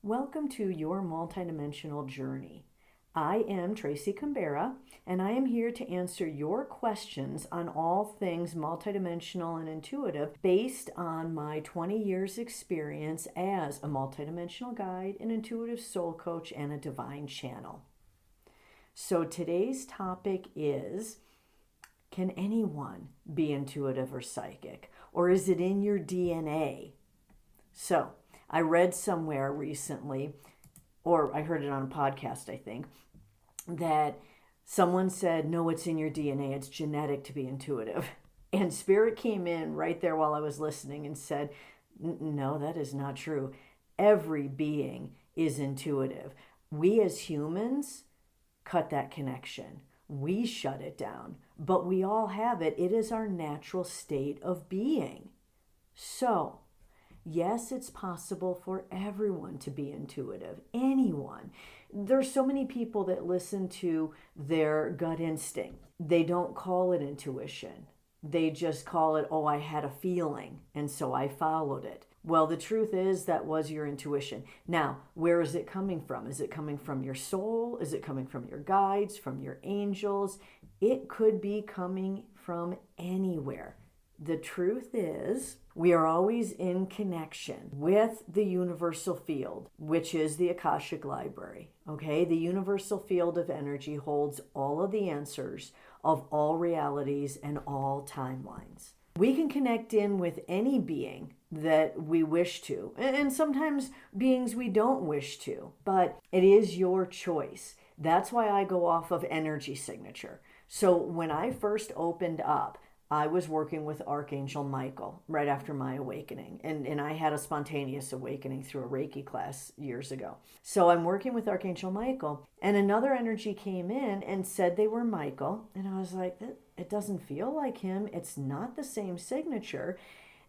Welcome to your multidimensional journey. I am Tracy Canberra, and I am here to answer your questions on all things multidimensional and intuitive based on my 20 years experience as a multidimensional guide, an intuitive soul coach, and a divine channel. So today's topic is, can anyone be intuitive or psychic? Or is it in your DNA? So I read somewhere recently, or I heard it on a podcast, I think, that someone said, no, it's in your DNA. It's genetic to be intuitive. And Spirit came in right there while I was listening and said, no, that is not true. Every being is intuitive. We as humans cut that connection. We shut it down, but we all have it. It is our natural state of being. So, yes, it's possible for everyone to be intuitive, anyone. There's so many people that listen to their gut instinct. They don't call it intuition. They just call it, oh, I had a feeling, and so I followed it. Well, the truth is that was your intuition. Now, where is it coming from? Is it coming from your soul? Is it coming from your guides, from your angels? It could be coming from anywhere. The truth is, we are always in connection with the universal field, which is the Akashic Library. Okay, the universal field of energy holds all of the answers of all realities and all timelines. We can connect in with any being that we wish to, and sometimes beings we don't wish to, but it is your choice. That's why I go off of energy signature. So when I first opened up, I was working with Archangel Michael right after my awakening. And I had a spontaneous awakening through a Reiki class years ago. So I'm working with Archangel Michael, and another energy came in and said they were Michael. And I was like, it doesn't feel like him. It's not the same signature.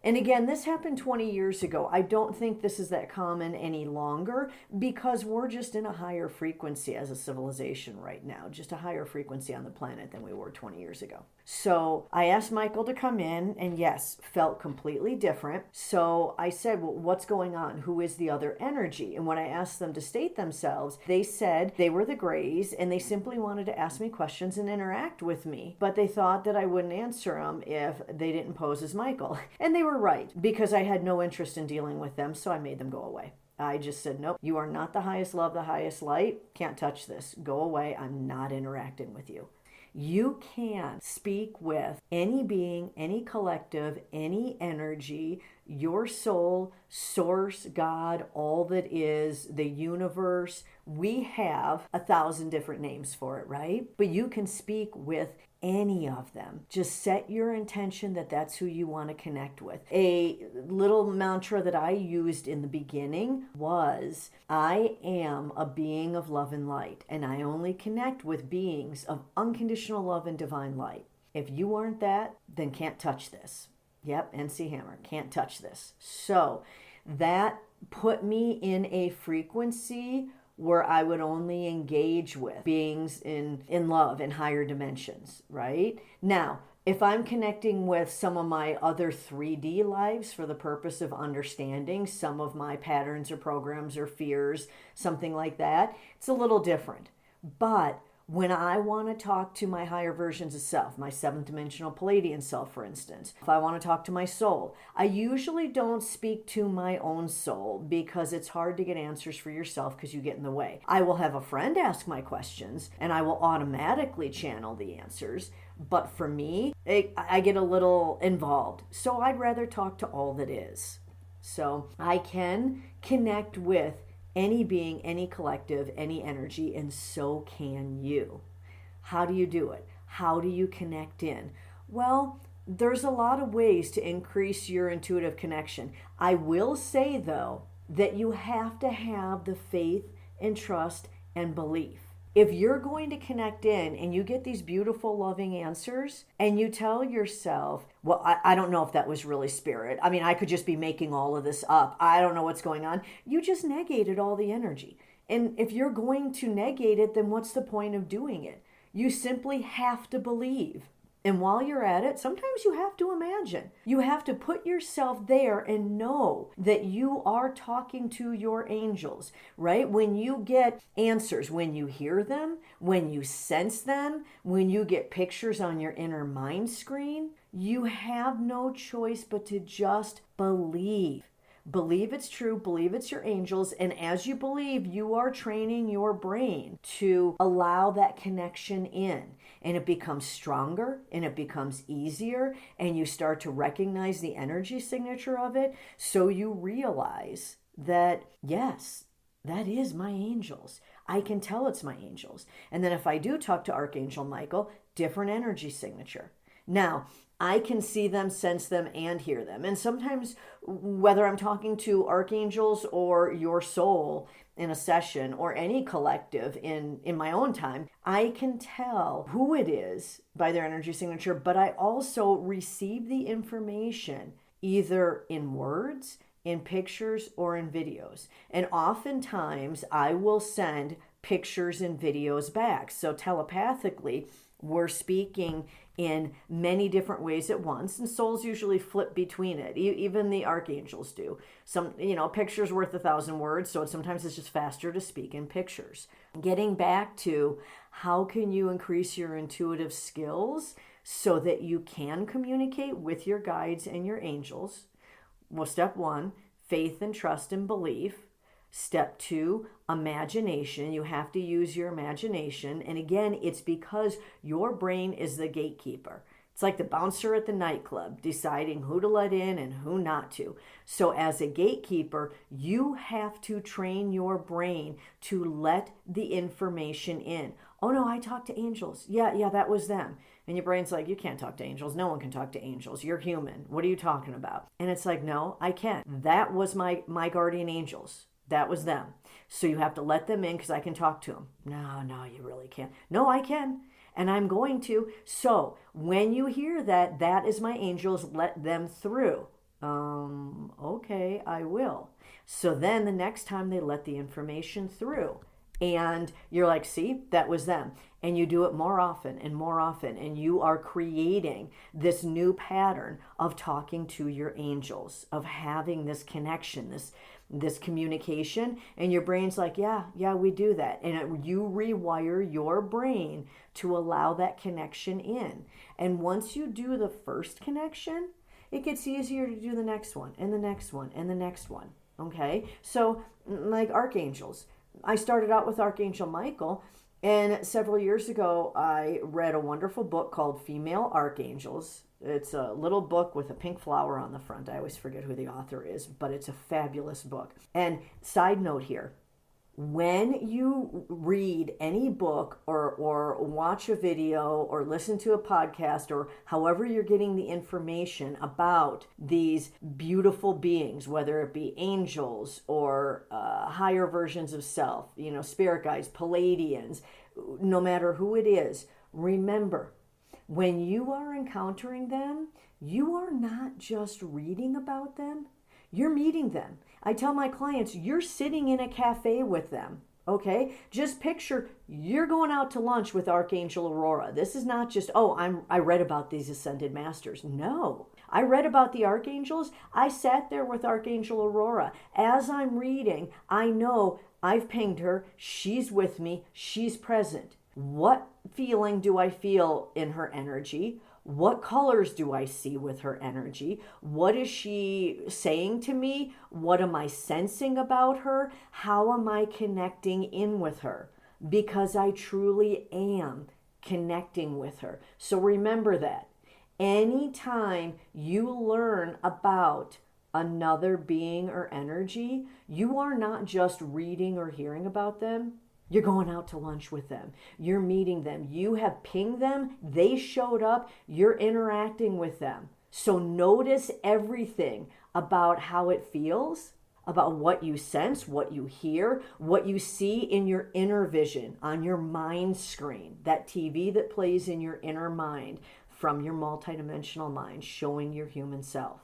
And again, this happened 20 years ago. I don't think this is that common any longer because we're just in a higher frequency as a civilization right now, just a higher frequency on the planet than we were 20 years ago. So I asked Michael to come in, and yes, felt completely different. So I said, well, what's going on? Who is the other energy? And when I asked them to state themselves, they said they were the Greys, and they simply wanted to ask me questions and interact with me. But they thought that I wouldn't answer them if they didn't pose as Michael. And they were right, because I had no interest in dealing with them, so I made them go away. I just said, nope, you are not the highest love, the highest light. Can't touch this. Go away. I'm not interacting with you. You can speak with any being, any collective, any energy, your soul, source, God, all that is, the universe. We have 1,000 different names for it, right? But you can speak with any of them. Just set your intention that that's who you want to connect with. A little mantra that I used in the beginning was, I am a being of love and light, and I only connect with beings of unconditional love and divine light. If you aren't that, then can't touch this. Yep, NC Hammer, can't touch this. So that put me in a frequency where I would only engage with beings in love in higher dimensions, right? Now, if I'm connecting with some of my other 3D lives for the purpose of understanding some of my patterns or programs or fears, something like that, it's a little different. But when I want to talk to my higher versions of self, my 7th dimensional Palladian self, for instance, if I want to talk to my soul, I usually don't speak to my own soul because it's hard to get answers for yourself because you get in the way. I will have a friend ask my questions and I will automatically channel the answers. But for me, I get a little involved. So I'd rather talk to all that is. So I can connect with any being, any collective, any energy, and so can you. How do you do it? How do you connect in? Well, there's a lot of ways to increase your intuitive connection. I will say, though, that you have to have the faith and trust and belief. If you're going to connect in and you get these beautiful, loving answers and you tell yourself, well, I don't know if that was really spirit. I mean, I could just be making all of this up. I don't know what's going on. You just negated all the energy. And if you're going to negate it, then what's the point of doing it? You simply have to believe. And while you're at it, sometimes you have to imagine. You have to put yourself there and know that you are talking to your angels, right? When you get answers, when you hear them, when you sense them, when you get pictures on your inner mind screen, you have no choice but to just believe. Believe it's true, believe it's your angels, and as you believe, you are training your brain to allow that connection in. And it becomes stronger and it becomes easier, and you start to recognize the energy signature of it. So you realize that, yes, that is my angels. I can tell it's my angels. And then if I do talk to Archangel Michael, different energy signature. Now, I can see them, sense them, and hear them. And sometimes, whether I'm talking to archangels or your soul in a session or any collective in my own time, I can tell who it is by their energy signature, but I also receive the information either in words, in pictures, or in videos. And oftentimes, I will send pictures and videos back. So telepathically, we're speaking in many different ways at once, and souls usually flip between it. Even the archangels do. Some, pictures worth 1,000 words, so sometimes it's just faster to speak in pictures. Getting back to how can you increase your intuitive skills so that you can communicate with your guides and your angels. Well, step 1, faith and trust and belief. Step 2, imagination. You have to use your imagination. And again, it's because your brain is the gatekeeper. It's like the bouncer at the nightclub, deciding who to let in and who not to. So as a gatekeeper, you have to train your brain to let the information in. Oh no, I talked to angels. Yeah, that was them. And your brain's like, you can't talk to angels. No one can talk to angels. You're human. What are you talking about? And it's like, no, I can. That was my guardian angels. That was them. So you have to let them in because I can talk to them. No, you really can't. No, I can. And I'm going to. So when you hear that, that is my angels, let them through. Okay, I will. So then the next time they let the information through. And you're like, see, that was them. And you do it more often and more often. And you are creating this new pattern of talking to your angels, of having this connection, this communication. And your brain's like, yeah, we do that. And you rewire your brain to allow that connection in. And once you do the first connection, it gets easier to do the next one and the next one and the next one. Okay? So like archangels. I started out with Archangel Michael, and several years ago, I read a wonderful book called Female Archangels. It's a little book with a pink flower on the front. I always forget who the author is, but it's a fabulous book. And side note here, when you read any book or watch a video or listen to a podcast or however you're getting the information about these beautiful beings, whether it be angels or higher versions of self, spirit guides, Palladians, no matter who it is, remember, when you are encountering them, you are not just reading about them, you're meeting them. I tell my clients, you're sitting in a cafe with them, okay? Just picture you're going out to lunch with Archangel Aurora. This is not just, I read about these ascended masters. No, I read about the archangels. I sat there with Archangel Aurora. As I'm reading, I know I've pinged her. She's with me. She's present. What feeling do I feel in her energy? What colors do I see with her energy? What is she saying to me? What am I sensing about her? How am I connecting in with her? Because I truly am connecting with her. So remember that. Anytime you learn about another being or energy, you are not just reading or hearing about them. You're going out to lunch with them. You're meeting them. You have pinged them. They showed up. You're interacting with them. So notice everything about how it feels, about what you sense, what you hear, what you see in your inner vision, on your mind screen, that TV that plays in your inner mind from your multidimensional mind, showing your human self.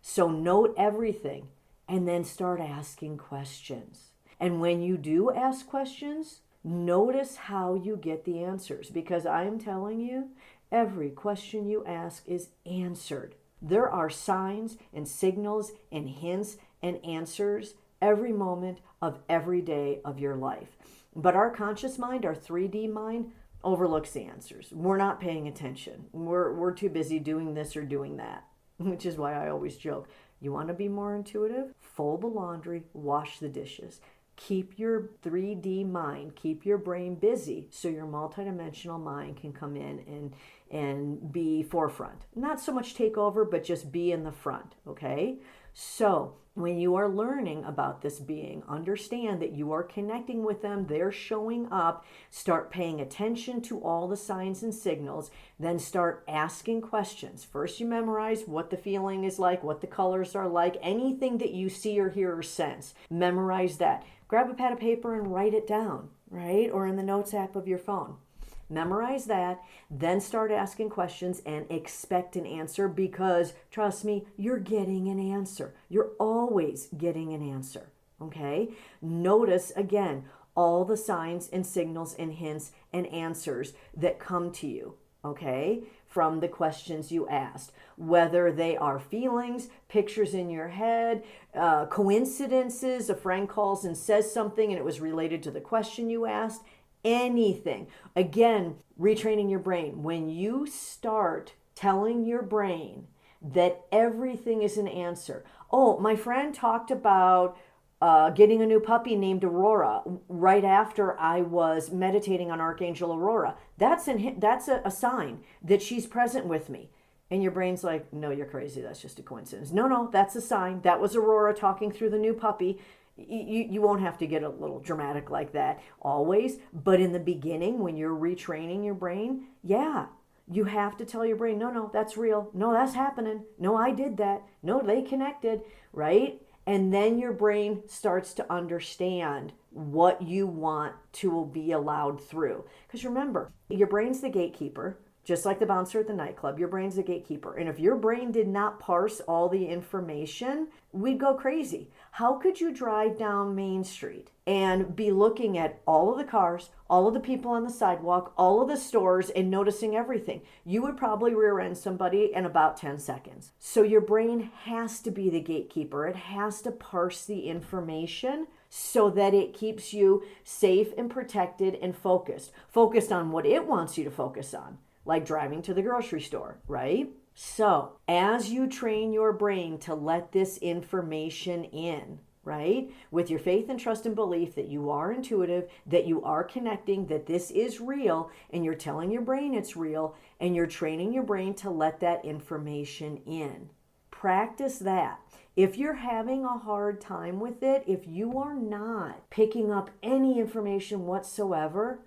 So note everything and then start asking questions. And when you do ask questions, notice how you get the answers. Because I'm telling you, Every question you ask is answered. There are signs and signals and hints and answers every moment of every day of your life. But our conscious mind, our 3D mind, overlooks the answers. We're not paying attention. We're too busy doing this or doing that, which is why I always joke. You want to be more intuitive? Fold the laundry, wash the dishes. Keep your 3D mind, keep your brain busy so your multidimensional mind can come in and be forefront. Not so much take over, but just be in the front, okay? So when you are learning about this being, understand that you are connecting with them, they're showing up, start paying attention to all the signs and signals, then start asking questions. First you memorize what the feeling is like, what the colors are like, anything that you see or hear or sense. Memorize that. Grab a pad of paper and write it down, right? Or in the notes app of your phone. Memorize that, then start asking questions and expect an answer, because trust me, you're getting an answer. You're always getting an answer, okay? Notice again all the signs and signals and hints and answers that come to you, okay, from the questions you asked, whether they are feelings, pictures in your head, coincidences, a friend calls and says something and it was related to the question you asked, anything. Again, retraining your brain. When you start telling your brain that everything is an answer. Oh, my friend talked about getting a new puppy named Aurora right after I was meditating on Archangel Aurora. That's a sign that she's present with me. And your brain's like, no, you're crazy. That's just a coincidence. No, that's a sign. That was Aurora talking through the new puppy. You won't have to get a little dramatic like that always. But in the beginning, when you're retraining your brain, yeah, you have to tell your brain, no, that's real. No, that's happening. No, I did that. No, they connected, right? And then your brain starts to understand what you want to be allowed through. Because remember, your brain's the gatekeeper. Just like the bouncer at the nightclub, your brain's the gatekeeper. And if your brain did not parse all the information, we'd go crazy. How could you drive down Main Street and be looking at all of the cars, all of the people on the sidewalk, all of the stores, and noticing everything? You would probably rear end somebody in about 10 seconds. So your brain has to be the gatekeeper. It has to parse the information so that it keeps you safe and protected and focused on what it wants you to focus on. Like driving to the grocery store, right? So as you train your brain to let this information in, right? With your faith and trust and belief that you are intuitive, that you are connecting, that this is real, and you're telling your brain it's real, and you're training your brain to let that information in. Practice that. If you're having a hard time with it, if you are not picking up any information whatsoever,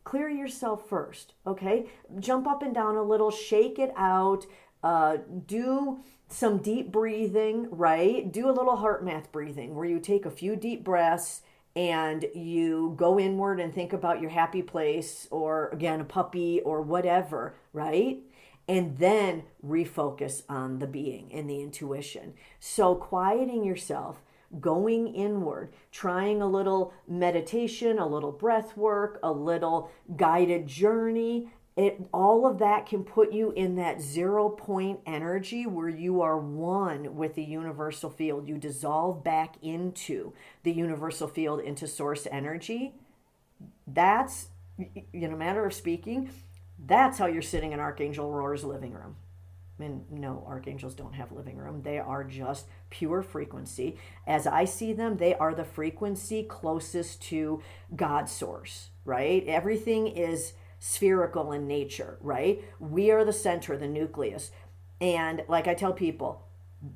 clear yourself first, okay? Jump up and down a little, shake it out, do some deep breathing, right? Do a little heart math breathing where you take a few deep breaths and you go inward and think about your happy place or, again, a puppy or whatever, right? And then refocus on the being and the intuition. So quieting yourself, going inward, trying a little meditation, a little breath work, a little guided journey. All of that can put you in that 0 point energy where you are one with the universal field. You dissolve back into the universal field, into source energy. That's, in a matter of speaking, that's how you're sitting in Archangel Aurora's living room. And no, archangels don't have living room. They are just pure frequency. As I see them, they are the frequency closest to God's source, right? Everything is spherical in nature, right? We are the center, the nucleus. And like I tell people,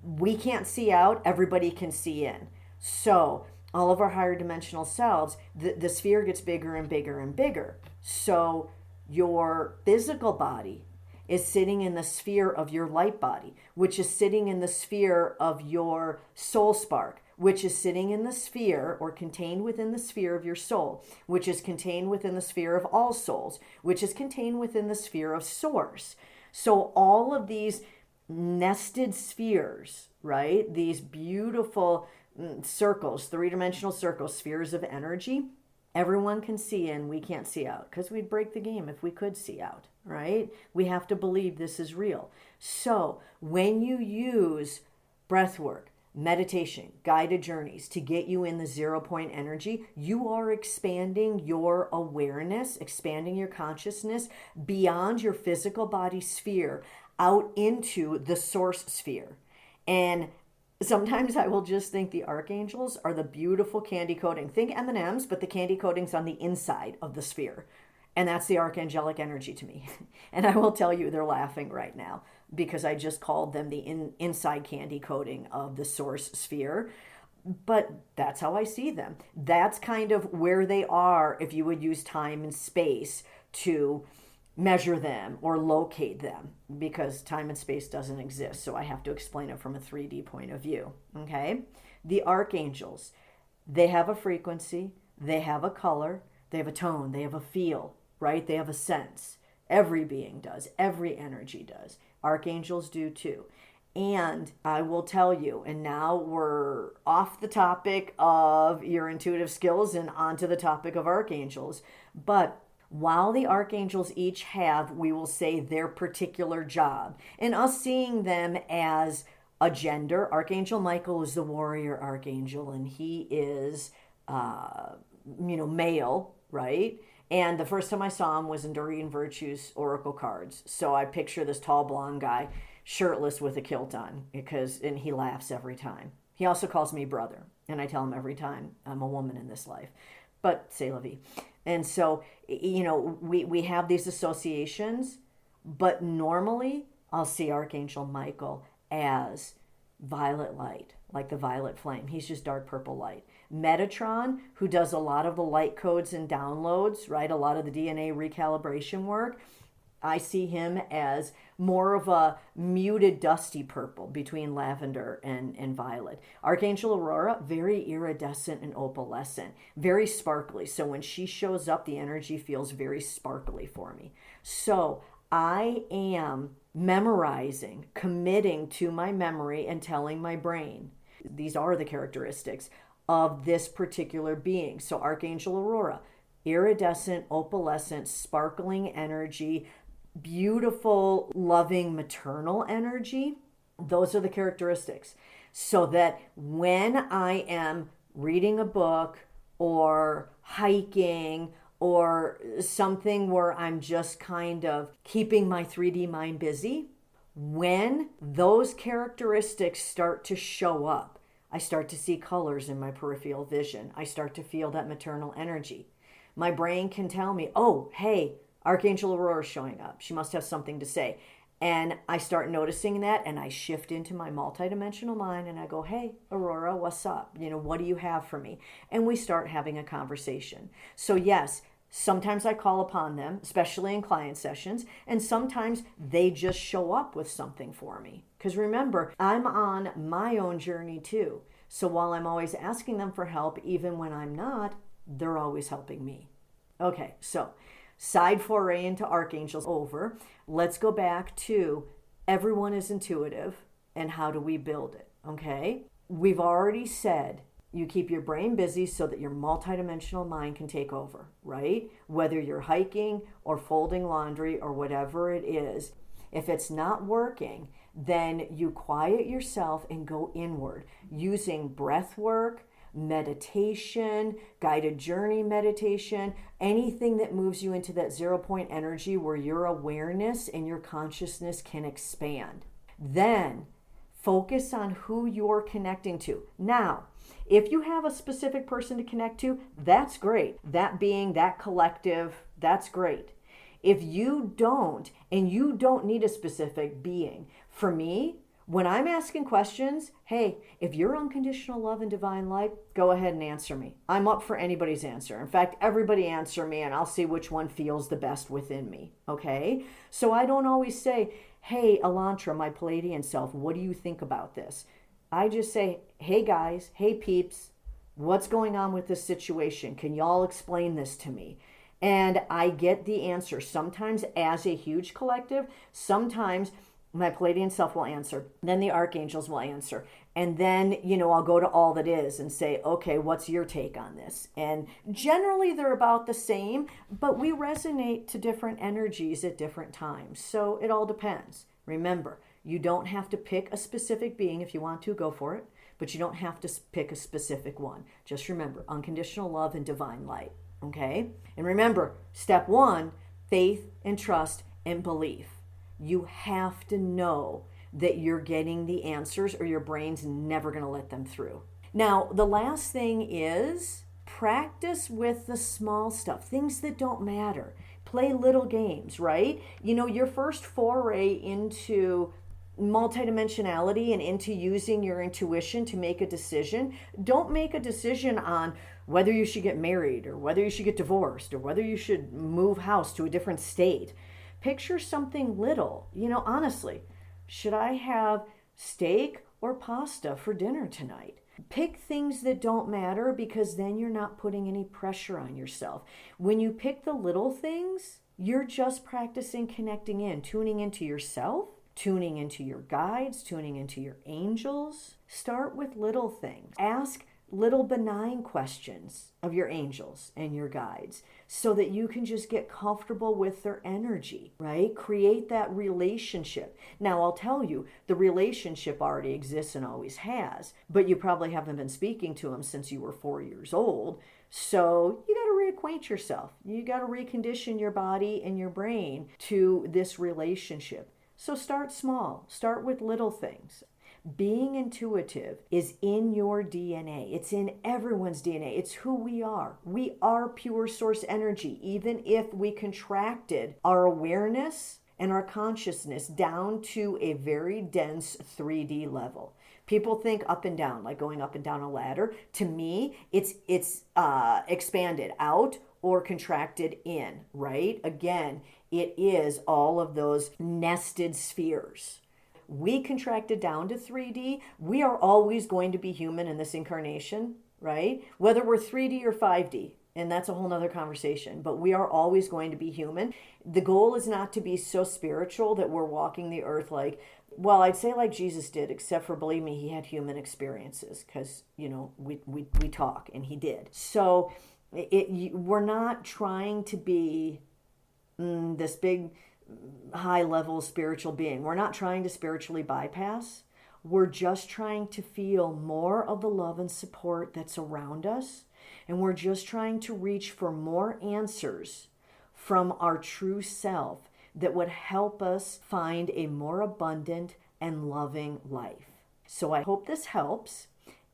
we can't see out, everybody can see in. So all of our higher dimensional selves, the sphere gets bigger and bigger and bigger. So your physical body is sitting in the sphere of your light body, which is sitting in the sphere of your soul spark, which is sitting in the sphere or contained within the sphere of your soul, which is contained within the sphere of all souls, which is contained within the sphere of source. So all of these nested spheres, right? These beautiful circles, three-dimensional circles, spheres of energy, everyone can see in, we can't see out, because we'd break the game if we could see out. right? We have to believe this is real. So when you use breath work, meditation, guided journeys to get you in the 0 point energy, you are expanding your awareness, expanding your consciousness beyond your physical body sphere out into the source sphere. And sometimes I will just think the archangels are the beautiful candy coating. Think M&Ms, but the candy coating's on the inside of the sphere. And that's the archangelic energy to me. And I will tell you, they're laughing right now because I just called them the inside candy coating of the source sphere. But that's how I see them. That's kind of where they are if you would use time and space to measure them or locate them, because time and space doesn't exist. So I have to explain it from a 3D point of view. Okay? The archangels, they have a frequency, they have a color, they have a tone, they have a feel, right? They have a sense. Every being does. Every energy does. Archangels do too. And I will tell you, and now we're off the topic of your intuitive skills and onto the topic of archangels. But while the archangels each have, we will say, their particular job, and us seeing them as a gender, Archangel Michael is the warrior archangel, and he is, male, right? And the first time I saw him was in Doreen Virtue's Oracle cards. So I picture this tall blonde guy, shirtless with a kilt on, and he laughs every time. He also calls me brother, and I tell him every time I'm a woman in this life. But c'est la vie. And so, we have these associations, but normally I'll see Archangel Michael as violet light, like the violet flame. He's just dark purple light. Metatron, who does a lot of the light codes and downloads, right? A lot of the DNA recalibration work. I see him as more of a muted dusty purple between lavender and violet. Archangel Aurora, very iridescent and opalescent, very sparkly. So when she shows up, the energy feels very sparkly for me. So I am memorizing, committing to my memory and telling my brain, these are the characteristics of this particular being. So Archangel Aurora, iridescent, opalescent, sparkling energy, beautiful, loving, maternal energy. Those are the characteristics. So that when I am reading a book or hiking or something where I'm just kind of keeping my 3D mind busy, when those characteristics start to show up, I start to see colors in my peripheral vision. I start to feel that maternal energy. My brain can tell me, oh, hey, Archangel Aurora is showing up. She must have something to say. And I start noticing that, and I shift into my multidimensional mind, and I go, hey, Aurora, what's up? What do you have for me? And we start having a conversation. So yes, sometimes I call upon them, especially in client sessions, and sometimes they just show up with something for me. Because remember, I'm on my own journey too. So while I'm always asking them for help, even when I'm not, they're always helping me. Okay, so side foray into archangels over. Let's go back to everyone is intuitive and how do we build it, okay? We've already said you keep your brain busy so that your multidimensional mind can take over, right? Whether you're hiking or folding laundry or whatever it is, if it's not working, then you quiet yourself and go inward using breath work, meditation, guided journey meditation, anything that moves you into that 0 point energy where your awareness and your consciousness can expand. Then focus on who you're connecting to. Now, if you have a specific person to connect to, that's great. That being, that collective, that's great. If you don't, and you don't need a specific being, for me, when I'm asking questions, hey, if you're unconditional love and divine light, go ahead and answer me. I'm up for anybody's answer. In fact, everybody answer me and I'll see which one feels the best within me, okay? So I don't always say, hey, Elantra, my Palladian self, what do you think about this? I just say, hey guys, hey peeps, what's going on with this situation? Can y'all explain this to me? And I get the answer, sometimes as a huge collective, sometimes My Palladian self will answer. Then the archangels will answer. And then, I'll go to all that is and say, okay, what's your take on this? And generally they're about the same, but we resonate to different energies at different times. So it all depends. Remember, you don't have to pick a specific being. If you want to, go for it. But you don't have to pick a specific one. Just remember, unconditional love and divine light. Okay? And remember, step 1, faith and trust and belief. You have to know that you're getting the answers or your brain's never going to let them through. Now, the last thing is practice with the small stuff, things that don't matter. Play little games, right? Your first foray into multidimensionality and into using your intuition to make a decision. Don't make a decision on whether you should get married or whether you should get divorced or whether you should move house to a different state. Picture something little. Honestly, should I have steak or pasta for dinner tonight? Pick things that don't matter, because then you're not putting any pressure on yourself. When you pick the little things, you're just practicing connecting in, tuning into yourself, tuning into your guides, tuning into your angels. Start with little things. Ask little benign questions of your angels and your guides so that you can just get comfortable with their energy, right? Create that relationship. Now, I'll tell you, the relationship already exists and always has, but you probably haven't been speaking to them since you were 4 years old. So you got to reacquaint yourself. You got to recondition your body and your brain to this relationship. So start small. Start with little things. Being intuitive is in your DNA. It's in everyone's DNA. It's who we are. We are pure source energy, even if we contracted our awareness and our consciousness down to a very dense 3D level. People think up and down, like going up and down a ladder. To me, it's expanded out or contracted in, right? Again, it is all of those nested spheres. We contracted down to 3D. We are always going to be human in this incarnation, right? Whether we're 3D or 5D, and that's a whole nother conversation, but we are always going to be human. The goal is not to be so spiritual that we're walking the earth I'd say like Jesus did, except for, believe me, he had human experiences because, we talk, and he did. So we're not trying to be this big high level spiritual being. We're not trying to spiritually bypass. We're just trying to feel more of the love and support that's around us. And we're just trying to reach for more answers from our true self that would help us find a more abundant and loving life. So I hope this helps.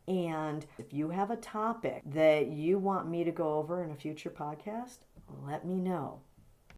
And if you have a topic that you want me to go over in a future podcast, let me know.